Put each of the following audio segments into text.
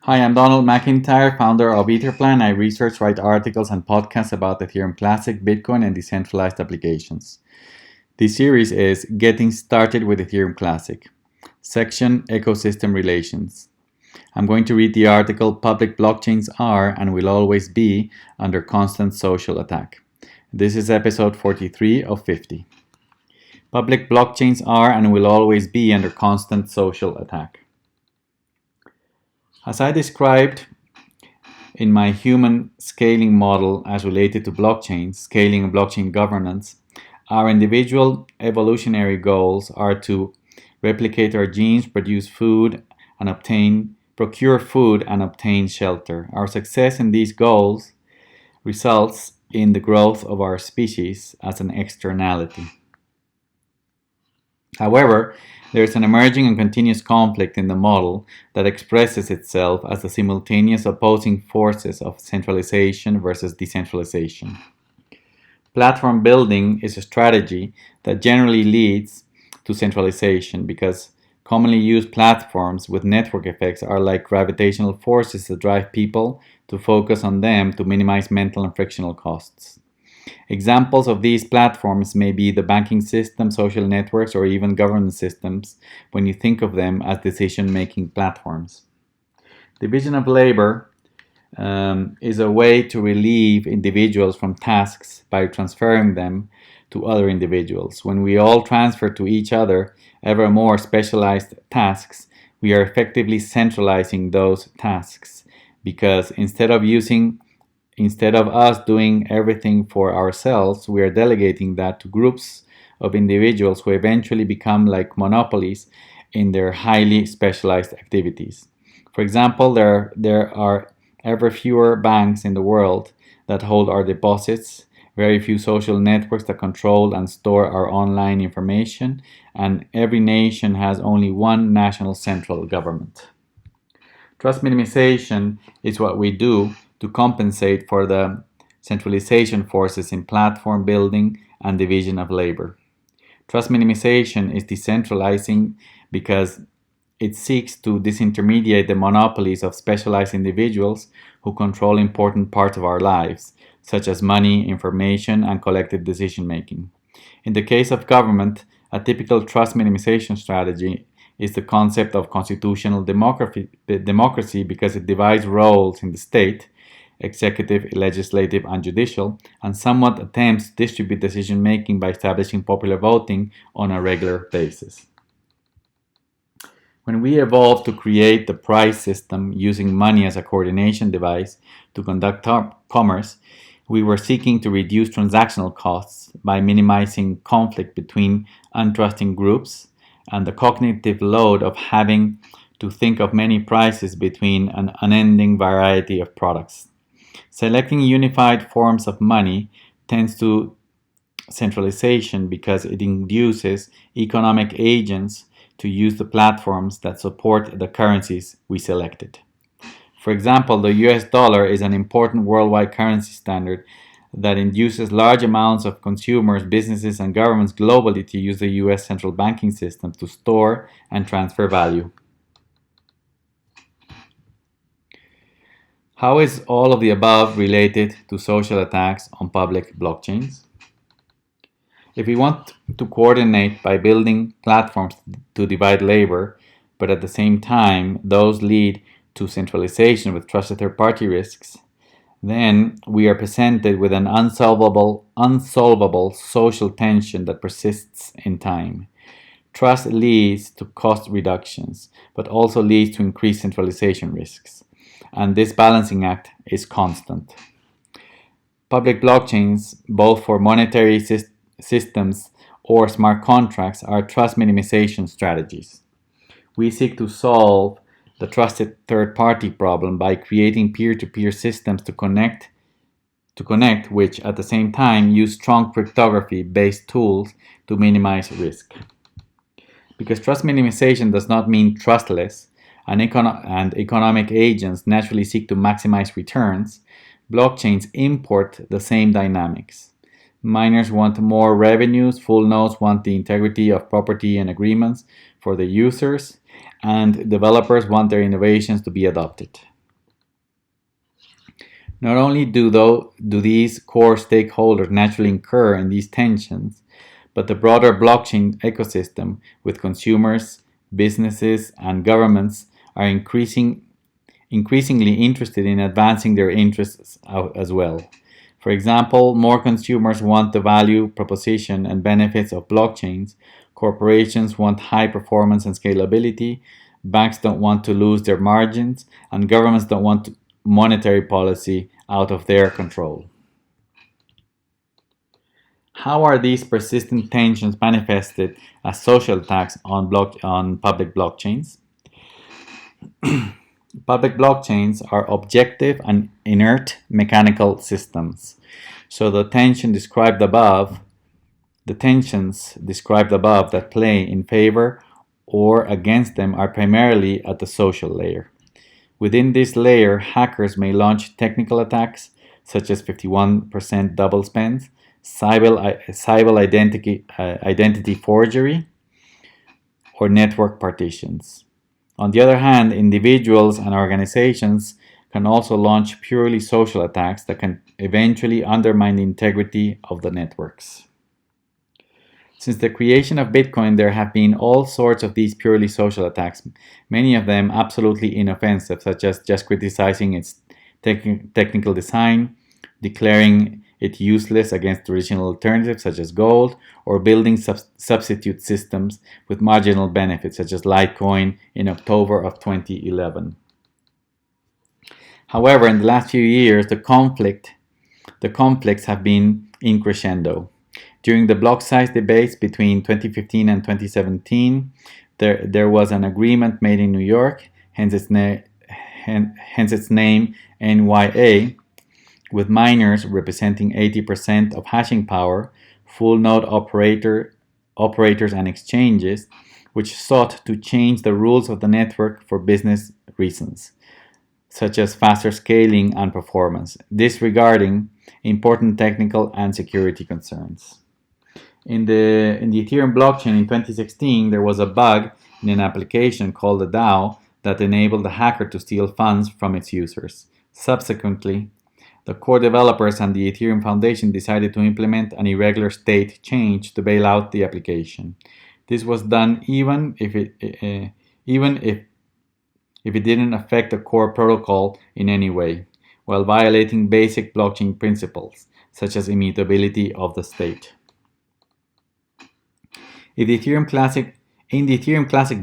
Hi, I'm Donald McIntyre, founder of Etherplan. I research, write articles, and podcasts about Ethereum Classic, Bitcoin, and decentralized applications. This series is Getting Started with Ethereum Classic, section Ecosystem Relations. I'm going to read the article Public Blockchains Are and Will Always Be Under Constant Social Attack. This is episode 43 of 50. Public blockchains are and will always be under constant social attack. As I described in my human scaling model as related to blockchains, scaling and blockchain governance, our individual evolutionary goals are to replicate our genes, procure food and obtain shelter. Our success in these goals results in the growth of our species as an externality. However, there is an emerging and continuous conflict in the model that expresses itself as the simultaneous opposing forces of centralization versus decentralization. Platform building is a strategy that generally leads to centralization because commonly used platforms with network effects are like gravitational forces that drive people to focus on them to minimize mental and frictional costs. Examples of these platforms may be the banking system, social networks, or even government systems when you think of them as decision-making platforms. Division of labor is a way to relieve individuals from tasks by transferring them to other individuals. When we all transfer to each other ever more specialized tasks, we are effectively centralizing those tasks because instead of us doing everything for ourselves, we are delegating that to groups of individuals who eventually become like monopolies in their highly specialized activities. For example, there are ever fewer banks in the world that hold our deposits, very few social networks that control and store our online information, and every nation has only one national central government. Trust minimization is what we do to compensate for the centralization forces in platform building and division of labor. Trust minimization is decentralizing because it seeks to disintermediate the monopolies of specialized individuals who control important parts of our lives, such as money, information, and collective decision making. In the case of government, a typical trust minimization strategy is the concept of constitutional democracy because it divides roles in the state, executive, legislative, and judicial, and somewhat attempts to distribute decision-making by establishing popular voting on a regular basis. When we evolved to create the price system using money as a coordination device to conduct commerce, we were seeking to reduce transactional costs by minimizing conflict between untrusting groups and the cognitive load of having to think of many prices between an unending variety of products. Selecting unified forms of money tends to centralization because it induces economic agents to use the platforms that support the currencies we selected. For example, the US dollar is an important worldwide currency standard that induces large amounts of consumers, businesses, and governments globally to use the US central banking system to store and transfer value. How is all of the above related to social attacks on public blockchains? If we want to coordinate by building platforms to divide labor, but at the same time those lead to centralization with trusted third-party risks, then we are presented with an unsolvable social tension that persists in time. Trust leads to cost reductions, but also leads to increased centralization risks. And this balancing act is constant. Public blockchains, both for monetary systems or smart contracts, are trust minimization strategies. We seek to solve the trusted third-party problem by creating peer-to-peer systems to connect, which at the same time use strong cryptography-based tools to minimize risk. Because trust minimization does not mean trustless, and economic agents naturally seek to maximize returns, blockchains import the same dynamics. Miners want more revenues, full nodes want the integrity of property and agreements for the users, and developers want their innovations to be adopted. Not only do these core stakeholders naturally incur in these tensions, but the broader blockchain ecosystem with consumers, businesses, and governments are increasingly interested in advancing their interests as well. For example, more consumers want the value proposition and benefits of blockchains, corporations want high performance and scalability, banks don't want to lose their margins, and governments don't want monetary policy out of their control. How are these persistent tensions manifested as social attacks on public blockchains? Public blockchains are objective and inert mechanical systems. So the tensions described above that play in favor or against them are primarily at the social layer. Within this layer, hackers may launch technical attacks such as 51% double spends, cyber identity forgery, or network partitions. On the other hand, individuals and organizations can also launch purely social attacks that can eventually undermine the integrity of the networks. Since the creation of Bitcoin, there have been all sorts of these purely social attacks, many of them absolutely inoffensive, such as just criticizing its technical design, declaring it useless against original alternatives such as gold, or building substitute systems with marginal benefits such as Litecoin in October of 2011. However, in the last few years, the conflicts have been in crescendo. During the block size debates between 2015 and 2017, there was an agreement made in New York, hence its name NYA, with miners representing 80% of hashing power, full node operators and exchanges, which sought to change the rules of the network for business reasons, such as faster scaling and performance, disregarding important technical and security concerns. In the Ethereum blockchain in 2016, there was a bug in an application called the DAO that enabled the hacker to steal funds from its users. Subsequently, the core developers and the Ethereum Foundation decided to implement an irregular state change to bail out the application. This was done even if it didn't affect the core protocol in any way, while violating basic blockchain principles, such as immutability of the state. In the Ethereum Classic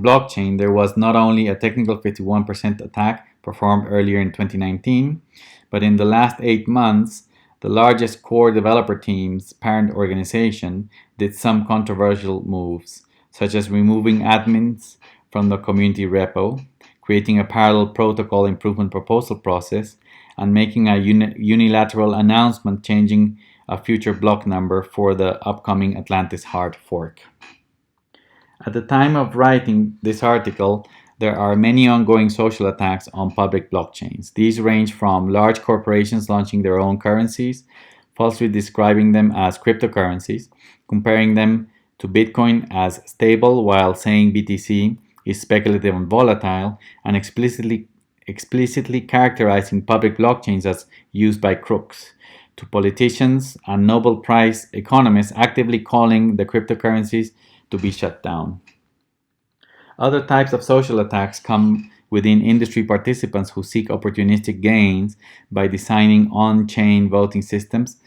blockchain, there was not only a technical 51% attack performed earlier in 2019, but in the last 8 months, the largest core developer team's parent organization did some controversial moves, such as removing admins from the community repo, creating a parallel protocol improvement proposal process, and making a unilateral announcement changing a future block number for the upcoming Atlantis hard fork. At the time of writing this article, there are many ongoing social attacks on public blockchains. These range from large corporations launching their own currencies, falsely describing them as cryptocurrencies, comparing them to Bitcoin as stable while saying BTC is speculative and volatile, and explicitly characterizing public blockchains as used by crooks, to politicians and Nobel Prize economists actively calling the cryptocurrencies to be shut down. Other types of social attacks come within industry participants who seek opportunistic gains by designing on-chain voting systems,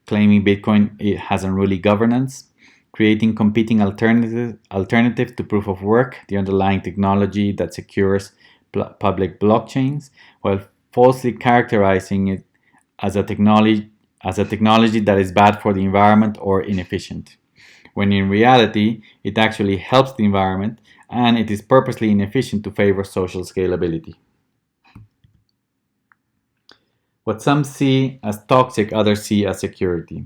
claiming Bitcoin has unruly governance, creating competing alternatives to proof of work, the underlying technology that secures public blockchains, while falsely characterizing it as a technology that is bad for the environment or inefficient, when in reality it actually helps the environment and it is purposely inefficient to favor social scalability. What some see as toxic, others see as security.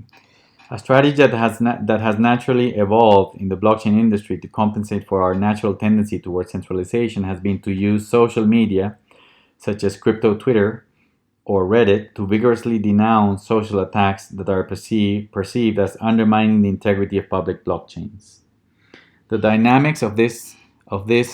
A strategy that has naturally evolved in the blockchain industry to compensate for our natural tendency towards centralization has been to use social media, such as crypto Twitter or Reddit, to vigorously denounce social attacks that are perceived as undermining the integrity of public blockchains. The dynamics of this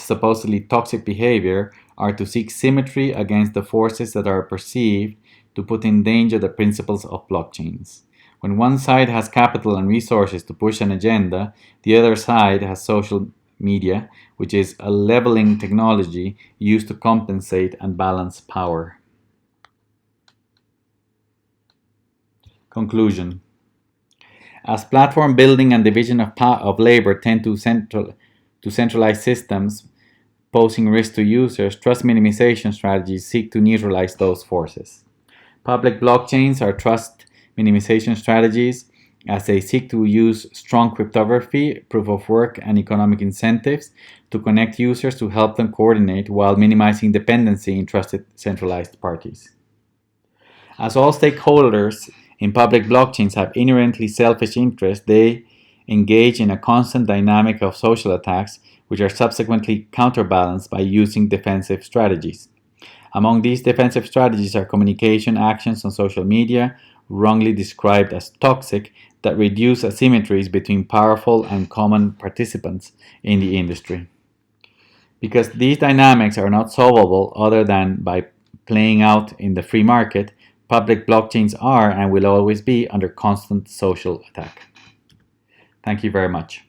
supposedly toxic behavior are to seek symmetry against the forces that are perceived to put in danger the principles of blockchains. When one side has capital and resources to push an agenda, the other side has social media, which is a leveling technology used to compensate and balance power. Conclusion. As platform building and division of labor tend to centralize systems, posing risk to users, trust minimization strategies seek to neutralize those forces. Public blockchains are trust minimization strategies as they seek to use strong cryptography, proof of work, and economic incentives to connect users to help them coordinate while minimizing dependency in trusted centralized parties. As all stakeholders in public blockchains have inherently selfish interests, they engage in a constant dynamic of social attacks, which are subsequently counterbalanced by using defensive strategies. Among these defensive strategies are communication actions on social media, wrongly described as toxic, that reduce asymmetries between powerful and common participants in the industry. Because these dynamics are not solvable other than by playing out in the free market, public blockchains are and will always be under constant social attack. Thank you very much.